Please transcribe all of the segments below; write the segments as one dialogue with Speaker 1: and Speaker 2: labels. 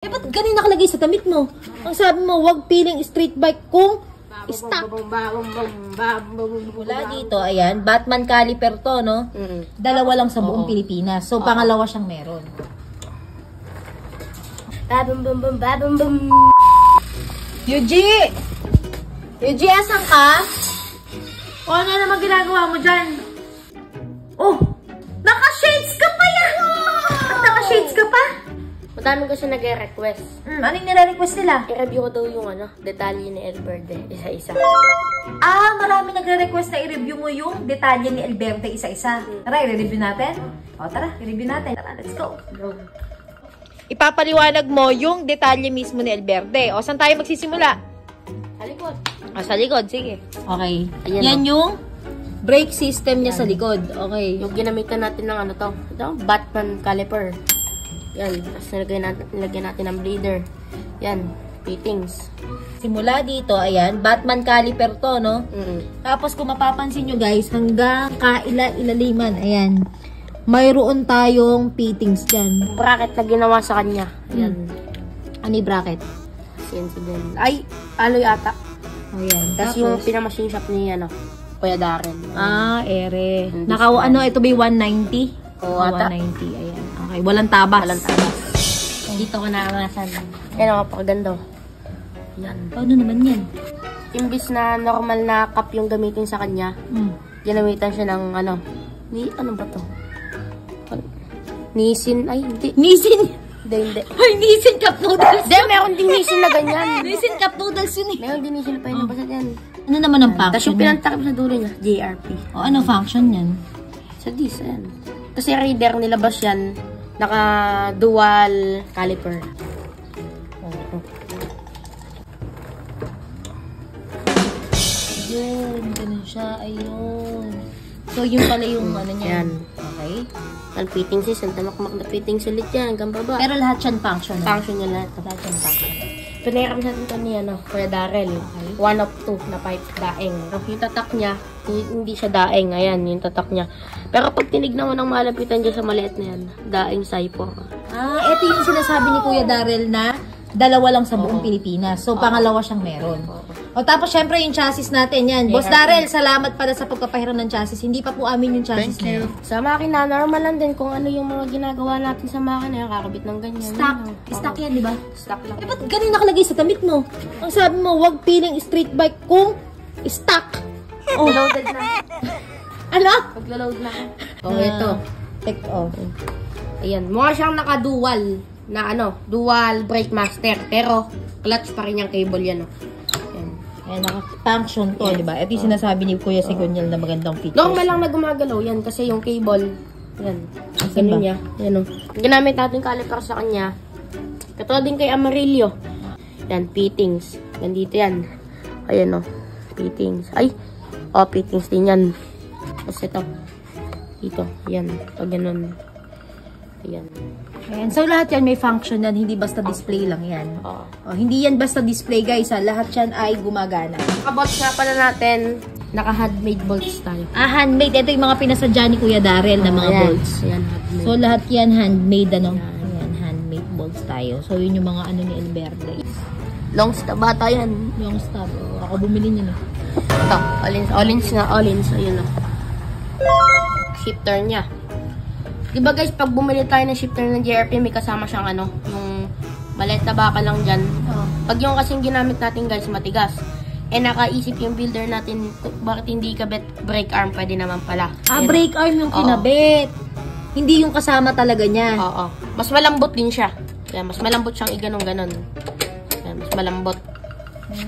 Speaker 1: Ba't ganun nakalagay sa damit mo? Ang sabi mo, wag piling street bike kung stock. Mula dito, ayan, Batman caliper to, no? Dalawa lang sa buong Pilipinas. So, pangalawa siyang meron. Yuji! Yuji, asan ka? O, ano naman ginagawa mo dyan? Oh! Naka-shades ka pa yan! Naka-shades ka pa?
Speaker 2: Madami kasi nag-request.
Speaker 1: Ano yung nire-request nila?
Speaker 2: I-review ko daw yung detalye ni Elberde, isa-isa.
Speaker 1: Ah, marami nagre-request na i-review mo yung detalye ni Elberde isa-isa. Tara, i-review natin? O, tara, i-review natin. Tara, let's go. Ipapaliwanag mo yung detalye mismo ni Elberde. O, saan tayo magsisimula?
Speaker 2: Sa likod.
Speaker 1: O, sa likod, sige. Okay.
Speaker 2: Ayan,
Speaker 1: yan yung brake system niya sa likod. Okay.
Speaker 2: Yung ginamitan natin ng ito, Batman caliper. Yan, tapos nilagyan natin ng bleeder. Yan, fittings.
Speaker 1: Simula dito, ayan, Batman caliper to, no? Tapos kung mapapansin nyo guys, hanggang kaila-ilaliman, ayan, mayroon tayong fittings dyan.
Speaker 2: Bracket na ginawa sa kanya. Yan.
Speaker 1: Ano yung bracket?
Speaker 2: CNC din. Ay, aloy ata.
Speaker 1: Ayan.
Speaker 2: Tapos yung pinamachine shop ni, Kuya Darren.
Speaker 1: Ah, ere. Ito ba yung 190?
Speaker 2: Oo, ata.
Speaker 1: 190, ayan. Okay, walang tabas.
Speaker 2: Walang tabas. Dito ko naangasan. Yan, napakaganda. Yan.
Speaker 1: Paano naman yan?
Speaker 2: Imbis na normal na cup yung gamitin sa kanya, ginamitan siya ng ano ba to? Nisin? Ay, hindi.
Speaker 1: Nisin?
Speaker 2: Hindi.
Speaker 1: Ay, Nisin cup noodles.
Speaker 2: Hindi, meron din Nisin na ganyan.
Speaker 1: Nisin cup noodles yun eh.
Speaker 2: Meron din Nisin na pa yun. Basta yan.
Speaker 1: Ano naman ang function?
Speaker 2: Tapos yung pinantakip sa dulo niya, JRP.
Speaker 1: O, anong function yan?
Speaker 2: Sa dis, ayan. Kasi reader nilabas yan, naka-dual caliper.
Speaker 1: Yun, ganun siya. Ayun. So, yun pala yung ano niya.
Speaker 2: Yan.
Speaker 1: Okay.
Speaker 2: Ang fittings is, ang tamakmak na fittings ulit yan, hanggang baba.
Speaker 1: Pero lahat yan function.
Speaker 2: Function niya lahat.
Speaker 1: Lahat yan function.
Speaker 2: Pinayaram natin ito ni Kuya Darrell.
Speaker 1: Okay.
Speaker 2: 1 of 2 na pipe daeng. Yung tatak niya, hindi siya daeng. Ayan, yung tatak niya. Pero pag tinignan mo ng malapitan dyan sa maliit na yan, daeng saipo.
Speaker 1: Ah, ito yung sinasabi ni Kuya Darrell na dalawa lang sa buong Pilipinas. So, pangalawa siyang meron. O, tapos, syempre, yung chassis natin, yan. Boss Darrell, salamat pala sa pagpapahiram ng chassis. Hindi pa po amin yung chassis na yun.
Speaker 2: Sa makina, normal lang din kung ano yung mga ginagawa natin sa makina. Yung kakabit ng ganyan.
Speaker 1: Stock. Stock yan, di ba?
Speaker 2: Stock lang.
Speaker 1: Ba't ganun nakalagay sa damit mo? Ang sabi mo, wag piling street bike kung stock.
Speaker 2: Oh, loaded na.
Speaker 1: Ano?
Speaker 2: Paglo-load na. Oh, ito.
Speaker 1: Take off.
Speaker 2: Ayan. Mukha siyang naka-dual na dual brake master. Pero, clutch pa rin yung cable yan.
Speaker 1: Ayan, naka-function to, di ba? Ito yung sinasabi ni Kuya Sigonyal na magandang features.
Speaker 2: Normal lang na gumagalaw yan kasi yung cable, yan. Ganun niya. Yan o. Ginamit natin caliper sa kanya. Katulad din kay Amarillo. Yan, fittings. Yan dito yan. Ayan o. Fittings. Ay! O, fittings din yan. Tapos ito. Dito. Yan. Pag ganun. Ayan.
Speaker 1: Ayan. So, lahat yan may function yan. Hindi basta display lang yan. O, hindi yan basta display, guys. Lahat yan ay gumagana.
Speaker 2: Naka-bolts nga pala natin. Naka-handmade bolts tayo.
Speaker 1: Ah, handmade. Ito yung mga pinasadya ni Kuya Darrell na mga bolts.
Speaker 2: Ayan, handmade.
Speaker 1: So, lahat yan handmade, Ayan, handmade bolts tayo. So, yun yung mga ni Elberde.
Speaker 2: Long stub bata yan.
Speaker 1: Yung stub. Ako bumili niya,
Speaker 2: Ito. All-ins nga. All-ins. Ayun o. Shifter niya. Diba guys, pag bumili tayo ng shifter ng JRP, may kasama siyang yung maliit na baka lang dyan. Pag yung kasing ginamit natin guys, matigas. Nakaisip yung builder natin, bakit hindi kabit brake arm, pwede naman pala.
Speaker 1: Ah, brake arm yung kinabit. Hindi yung kasama talaga niya.
Speaker 2: Oo. Mas malambot din siya. Kaya mas malambot siyang iganong-ganon. Kaya mas malambot.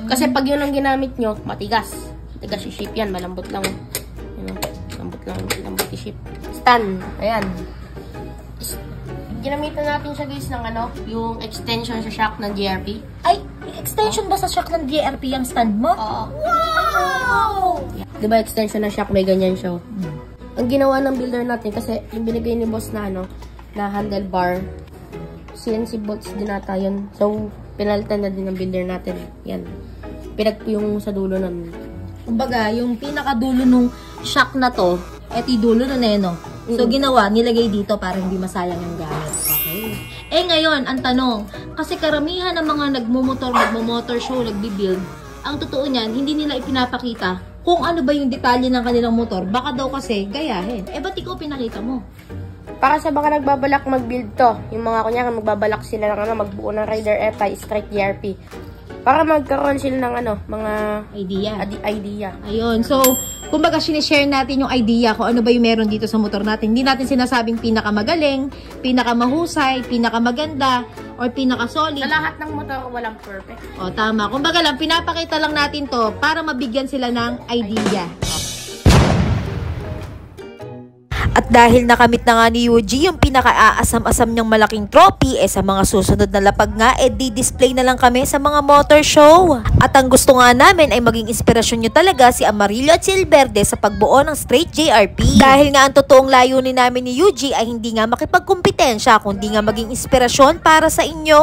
Speaker 2: Kasi pag yun ang ginamit nyo, matigas. Matigas yung shape yan, malambot lang. Malambot lang, malambot yung shape. Stand. Ayan. Ginamitan natin siya guys ng yung extension sa shock ng JRP.
Speaker 1: Ay, extension ba sa shock ng JRP yung stand mo?
Speaker 2: Oo.
Speaker 1: Wow!
Speaker 2: Diba extension ng shock, may ganyan siya. Ang ginawa ng builder natin, kasi yung binigay ni boss na na handlebar, CNC bolts din nata yun. So, pinalitan na din ng builder natin. Yan. Pinag yung sa dulo ng...
Speaker 1: Kumbaga, yung pinakadulo nung shock na to, eto yung dulo na So, ginawa, nilagay dito para hindi masayang yung gamit. Okay. Eh ngayon, ang tanong, kasi karamihan ng mga nagmo-motor show, nagbi-build, ang totoo niyan, hindi nila ipinapakita kung ano ba yung detalye ng kanilang motor. Baka daw kasi gayahin. Eh ba't ikaw pinakita mo?
Speaker 2: Para sa baka nagbabalak mag-build to, yung mga kunyari magbabalak sila ng magbuo ng Raider FI, Strike ERP. Para magkaroon sila ng mga idea.
Speaker 1: Ayun. So, kumbaga sinishare natin yung idea kung ano ba yung meron dito sa motor natin. Hindi natin sinasabing pinakamagaling, pinakamahusay, pinakamaganda, or pinakasolid.
Speaker 2: Sa lahat ng motor, walang perfect.
Speaker 1: O, tama. Kumbaga lang, pinapakita lang natin to para mabigyan sila ng idea. At dahil nakamit na nga ni Yuji yung pinaka-aasam-asam niyang malaking trophy, sa mga susunod na lapag nga, di-display na lang kami sa mga motor show. At ang gusto nga namin ay maging inspirasyon nyo talaga si Amarillo at Silverde sa pagbuo ng straight JRP. Dahil nga ang totoong layunin namin ni Yuji ay hindi nga makipagkumpetensya, kundi nga maging inspirasyon para sa inyo.